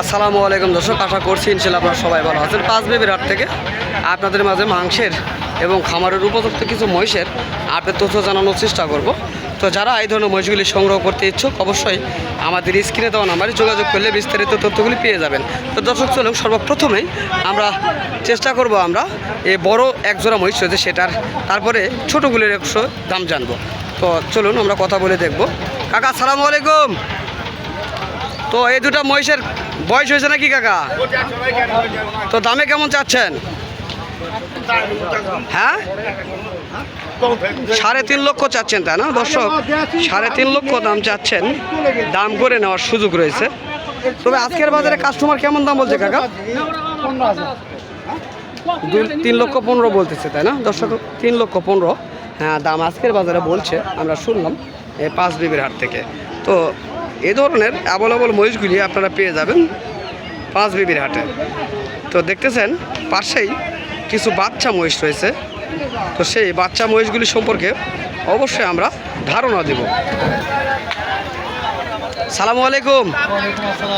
আসসালামু আলাইকুম দর্শক, আশা করছি ইনশাআল্লাহ আপনারা সবাই ভালো আছেন। পাঁচবিবির হাট থেকে আপনাদের মাঝে মাংসের এবং খামারের উপযুক্ত কিছু মহিষের আপডেট তথ্য জানানোর চেষ্টা করব। তো যারা এই ধরনের মহিষগুলি সংগ্রহ করতে ইচ্ছুক অবশ্যই আমাদের স্ক্রিনে দেওয়া নাম্বারে যোগাযোগ করলে বিস্তারিত তথ্যগুলি পেয়ে যাবেন। তো দর্শক চলুন, সর্বপ্রথমেই আমরা চেষ্টা করব আমরা এই বড় একজোড়া মহিষ রয়েছে সেটার, তারপরে ছোটোগুলির একশো দাম জানবো। তো চলুন আমরা কথা বলে দেখব। কাকা আসসালামু আলাইকুম। তো এই দুটা মহিষের বয়স হয়েছে নাকি কাকা? তো দামে কেমন চাচ্ছেন? হ্যাঁ, 3.5 লক্ষ চাচ্ছেন তাই না দর্শক? 3.5 লক্ষ দাম চাচ্ছেন, দাম করে নেওয়ার সুযোগ রয়েছে। তবে আজকের বাজারে কাস্টমার কেমন দাম বলছে কাকা? 3,15,00,000 বলতেছে তাই না দর্শক? 3,15,00,000 হ্যাঁ দাম আজকের বাজারে বলছে, আমরা শুনলাম এই পাঁচবিবির হাট থেকে। তো এ ধরনের অ্যাভেলেবল মহিষগুলি আপনারা পেয়ে যাবেন পাঁচবিবির হাটে। তো দেখতেছেন পাশেই কিছু বাচ্চা মহিষ রয়েছে। তো সেই বাচ্চা মহিষগুলি সম্পর্কে অবশ্যই আমরা ধারণা দেব। সালামু আলাইকুম।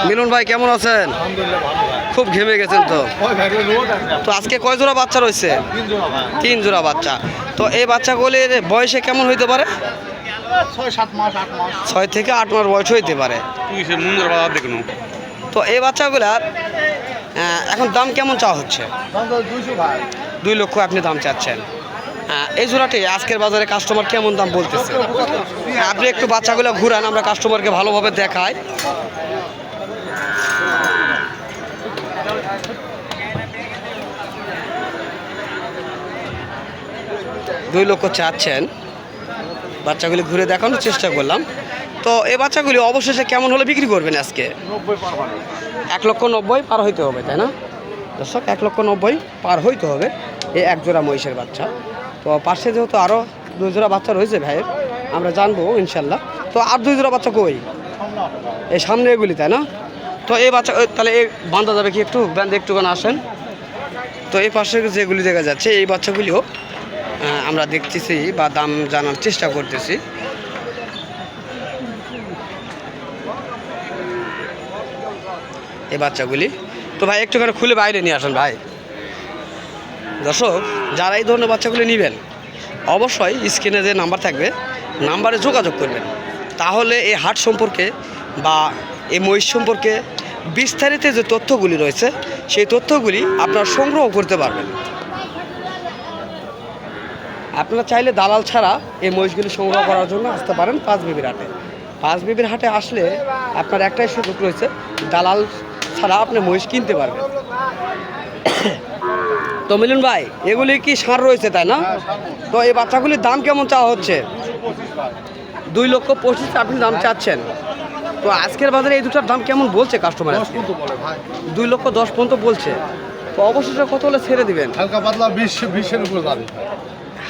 মিলন ভাই কেমন আছেন? খুব ঘেমে গেছেন তো। তো আজকে কয় জোড়া বাচ্চা রয়েছে? 3 জোড়া বাচ্চা। তো এই বাচ্চাগুলির বয়সে কেমন হইতে পারে? 6 থেকে 8 মাস বয়স হইতে পারে। তো এই বাচ্চাগুলার এখন দাম কেমন চাওয়া হচ্ছে? 2 লক্ষ আপনি দাম চাচ্ছেন। এই জোড়াটি আজকের বাজারে কাস্টমার কেমন দাম বলতেছে? আপনি একটু বাচ্চাগুলো ঘুরান, আমরা কাস্টমারকে ভালোভাবে দেখাই। দুই লক্ষ চাচ্ছেন, বাচ্চাগুলি ঘুরে দেখানোর চেষ্টা করলাম। তো এই বাচ্চাগুলি অবশেষে কেমন হলে বিক্রি করবেন আজকে? 1,90,000 পার হইতে হবে তাই না দর্শক? 1,90,000 পার হইতে হবে এই এক জোড়া মহিষের বাচ্চা। তো পাশে যেহেতু আরও 2 জোড়া বাচ্চা রয়েছে ভাইয়ের, আমরা জানবো ইনশাল্লাহ। তো আর 2 জোড়া বাচ্চা কই? এই সামনে এগুলি তাই না? তো এই বাচ্চা তাহলে এই বান্ধা যাবে কি? একটু বান্ধে একটুখানি আসেন। তো এই পাশে যেগুলি দেখা যাচ্ছে এই বাচ্চাগুলিও আমরা দেখতেছি বা দাম জানার চেষ্টা করতেছি। এই বাচ্চাগুলি তো ভাই একটুখানি খুলে বাইরে নিয়ে আসেন ভাই। দর্শক যারা এই ধরনের বাচ্চাগুলি নেবেন অবশ্যই স্ক্রিনে যে নাম্বার থাকবে নাম্বারে যোগাযোগ করবেন, তাহলে এই হাট সম্পর্কে বা এই মহিষ সম্পর্কে বিস্তারিত যে তথ্যগুলি রয়েছে সেই তথ্যগুলি আপনারা সংগ্রহ করতে পারবেন। আপনারা চাইলে দালাল ছাড়া এই মহিষগুলি সংগ্রহ করার জন্য আসতে পারেন পাঁচবিবির হাটে। পাঁচবিবির হাটে আসলে আপনার একটাই সুযোগ রয়েছে, দালাল ছাড়া আপনি মহিষ কিনতে পারবেন। তো মিলন ভাই এগুলি কি ষাঁড় রয়েছে তাই না? তো এই বাচ্চাগুলির দাম কেমন চাওয়া হচ্ছে? 2,25,000 আপনি দাম চাচ্ছেন। তো আজকের বাজারে এই দুটার দাম কেমন বলছে কাস্টমার? 2,10,000 পর্যন্ত বলছে। তো অবশেষে কত হলে ছেড়ে দিবেন? হালকা পাতলা 20-20-এর উপরে যাবে।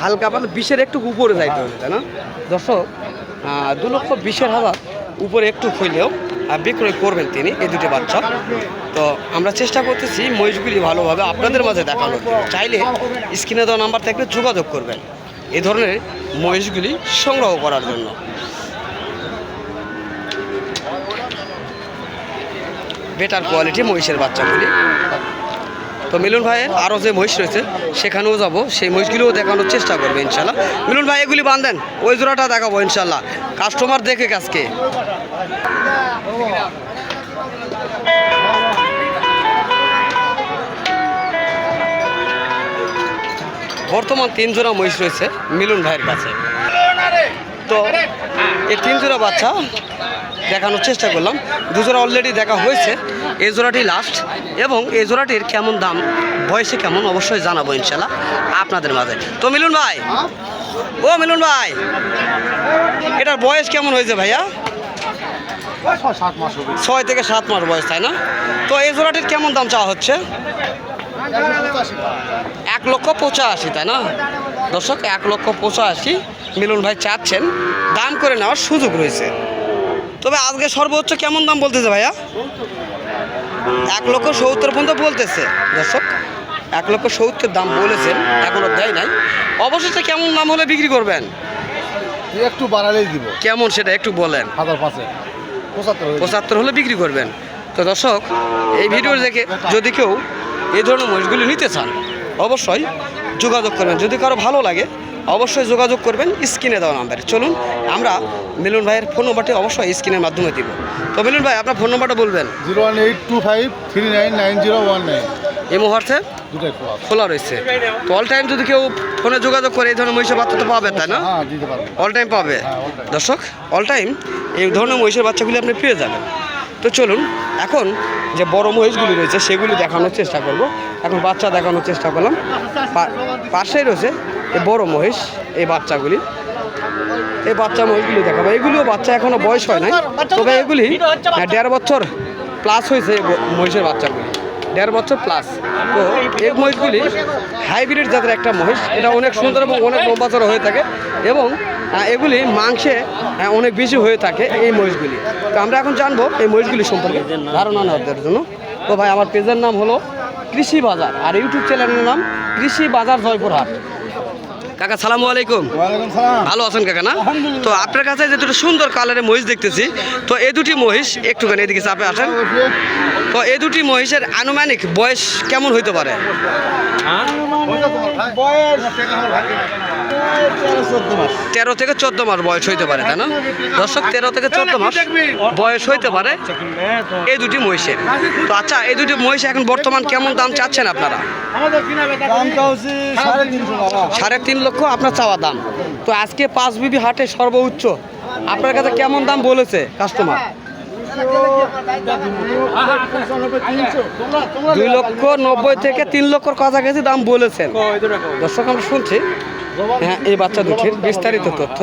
হালকা পাতলা 20-এর একটু উপরে যাইতে হবে তাই না দর্শক? 2,20,000 উপরে একটু হইলেও বিক্রয় করবেন তিনি এই দুটি বাচ্চা। তো আমরা চেষ্টা করতেছি মহিষগুলি ভালোভাবে আপনাদের মাঝে দেখানো। চাইলে স্ক্রিনে দেওয়া নাম্বার থাকলে যোগাযোগ করবেন এই ধরনের মহিষগুলি সংগ্রহ করার জন্য। বেটার কোয়ালিটি মহিষের বাচ্চাগুলি। তো মিলন ভাইয়ের আরও যে মহিষ রয়েছে সেখানেও যাব, সেই মহিষগুলিও দেখানোর চেষ্টা করবে ইনশাল্লাহ। মিলন ভাই এগুলি বাঁধেন, ওই জোড়াটা দেখাবো ইনশাল্লাহ, কাস্টমার দেখে আজকে। বর্তমান 3 জোড়া মহিষ রয়েছে মিলন ভাইয়ের কাছে। তো এই 3 জোড়া বাচ্চা দেখানোর চেষ্টা করলাম। 2 জোড়া অলরেডি দেখা হয়েছে, এই জোড়াটি লাস্ট। এবং এই জোড়াটির কেমন দাম, বয়সে কেমন অবশ্যই জানাবো ইনশাল্লাহ আপনাদের মাঝে। তো মিলন ভাই, ও মিলন ভাই এটার বয়স কেমন হয়েছে ভাইয়া? 6 থেকে 7 মাস বয়স তাই না? তো এই জোড়াটির কেমন দাম চাওয়া হচ্ছে? 1,85,000 তাই না দর্শক? 1,85,000 মিলন ভাই চাচ্ছেন, দাম করে নেওয়ার সুযোগ রয়েছে। তবে আজকে সর্বোচ্চ কেমন দাম বলতেছে ভাইয়া? 1,70,000 পর্যন্ত বলতেছে দর্শক। 1,70,000 দাম বলেছেন, এখনো দেয় নাই। অবশেষে কেমন দাম হলে বিক্রি করবেন? একটু বাড়ালেই দিব। কেমন সেটা একটু বলেন। 1,500 75 হলে বিক্রি করবেন। তো দর্শক এই ভিডিও দেখে যদি কেউ এই ধরনের মহিষগুলি নিতে চান অবশ্যই যোগাযোগ করবেন। যদি কারো ভালো লাগে অবশ্যই যোগাযোগ করবেন স্ক্রিনে দেওয়া নাম্বারে। চলুন আমরা মিলন ভাইয়ের ফোন নাম্বারটি অবশ্যই স্ক্রিনের মাধ্যমে দিব। তো মিলন ভাই আপনার ফোন নাম্বারটা বলবেন। 01825390919 এই মুহূর্তে দুটাই খোলা। খোলা রয়েছে। তো অল টাইম যদি কেউ ফোনে যোগাযোগ করে এই ধরনের মহিষের বাচ্চা তো পাবে, তাই না? হ্যাঁ দিতে পারবো। অল টাইম পাবে। হ্যাঁ, all time। দর্শক অল টাইম এই ধরনের মহিষের বাচ্চাগুলি আপনি পেয়ে যাবেন। তো চলুন এখন যে বড় মহিষগুলি রয়েছে সেগুলি দেখানোর চেষ্টা করব। এখন বাচ্চা দেখানোর চেষ্টা করলাম। পাশেই রয়েছে এই বড় মহিষ, এই বাচ্চাগুলি, এই বাচ্চা মহিষগুলি দেখাবো। এগুলিও বাচ্চা এখনো বয়স হয় নাই, তবে এগুলি 1.5 বছর প্লাস হয়েছে এই মহিষের বাচ্চাগুলি, 1.5 বছর প্লাস। তো এই মহিষগুলি হাইব্রিড জাতের একটা মহিষ, এটা অনেক সুন্দর এবং অনেক লম্বাচড়া হয়ে থাকে এবং এগুলি মাংসে অনেক বেশি হয়ে থাকে এই মহিষগুলি। তো আমরা এখন জানবো এই মহিষগুলি সম্পর্কে ধারণা নেওয়ার জন্য। তো ভাই আমার পেজের নাম হলো কৃষি বাজার আর ইউটিউব চ্যানেলের নাম কৃষি বাজার জয়পুরহাট। কাকা সালামু আলাইকুম। ওয়ালাইকুম সালাম। ভালো আছেন কাকা না? তো আপনার কাছে যে দুটো সুন্দর কালারের মহিষ দেখতেছি, তো এই দুটি মহিষ একটুখানি এদিকে চাপে আসেন। তো এই দুটি মহিষের আনুমানিক বয়স কেমন হইতে পারে? বয়স 13 থেকে 14 মাস বয়স হইতে পারে, তাই না দর্শক? 13 থেকে 14 মাস বয়স হইতে পারে এই দুটি মহিষের। তো আচ্ছা, এই দুটি মহিষ এখন বর্তমান কেমন দাম চাচ্ছেন আপনারা? দামটা হচ্ছে 350 বাবা। 3.5 লক্ষ আপনার চাওয়া দাম। তো আজকে 5 বিবি হাটে সর্বোচ্চ আপনার কাছে কেমন দাম বলেছে কাস্টমার? 2,90,000 থেকে 3 লক্ষর কাছাকাছি দাম বলেছেন। দর্শক আমরা শুনছি হ্যাঁ এই বাচ্চা দুটির বিস্তারিত তথ্য।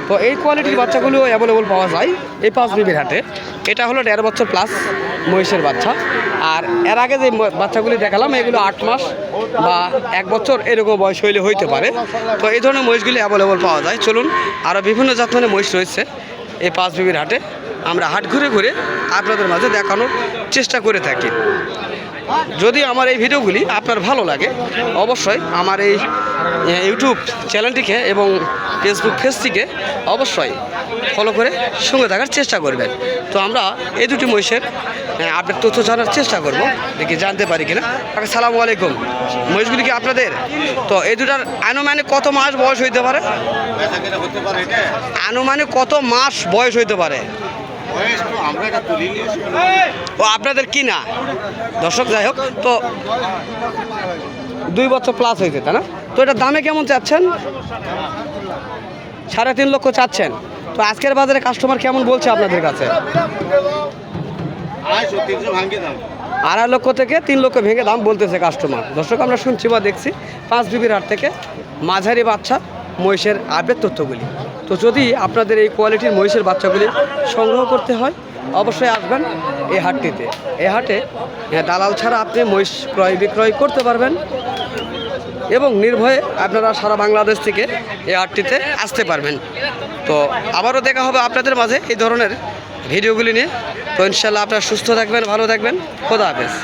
তো এই কোয়ালিটির বাচ্চাগুলো অ্যাভেলেবল পাওয়া যায় এই 5 বিবির হাটে। এটা হলো 1.5 বছর প্লাস মহিষের বাচ্চা। আর এর আগে যে বাচ্চাগুলি দেখালাম এগুলো 8 মাস বা 1 বছর এরকম বয়স হইলে হইতে পারে। তো এই ধরনের মহিষগুলি অ্যাভেলেবল পাওয়া যায়। চলুন আরও বিভিন্ন জাত মানে মহিষ রয়েছে এই 5 বিবির হাটে, আমরা হাট ঘুরে ঘুরে আপনাদের মাঝে দেখানোর চেষ্টা করে থাকি। যদি আমার এই ভিডিওগুলি আপনার ভালো লাগে অবশ্যই আমার এই ইউটিউব চ্যানেলটিকে এবং ফেসবুক পেজটিকে অবশ্যই ফলো করে সঙ্গে থাকার চেষ্টা করবেন। তো আমরা এই দুটি মহিষের আপডেট তথ্য জানার চেষ্টা করব, দেখি জানতে পারি কিনা। আসসালামু আলাইকুম। মহিষগুলি কি আপনাদের? তো এই দুটার আনুমানিক কত মাস বয়স হইতে পারে? আনুমানিক কত মাস বয়স হইতে পারে? ও আপনাদের কি না দর্শক? যাই হোক, তো 2 বছর প্লাস হয়েছে, তাই না? তো এটার দামে কেমন চাচ্ছেন? 3.5 লক্ষ চাচ্ছেন। তো আজকের বাজারে কাস্টমার কেমন বলছে আপনাদের কাছে? 2.5 লক্ষ থেকে 3 লক্ষ ভেঙে দাম বলতেছে কাস্টমার। দর্শক আমরা শুনছি বা দেখছি 5 বিবির হাট থেকে মাঝারি বাচ্চা মহিষের আপডেট তথ্যগুলি। তো যদি আপনাদের এই কোয়ালিটির মহিষের বাচ্চাগুলি সংগ্রহ করতে হয় অবশ্যই আসবেন এই হাটটিতে। এই হাটে দালাল ছাড়া আপনি মহিষ ক্রয় বিক্রয় করতে পারবেন এবং নির্ভয়ে আপনারা সারা বাংলাদেশ থেকে এই হাটটিতে আসতে পারবেন। তো আবারও দেখা হবে আপনাদের মাঝে এই ধরনের ভিডিওগুলি নিয়ে। তো ইনশাল্লাহ আপনারা সুস্থ থাকবেন, ভালো থাকবেন। খোদা হাফেজ।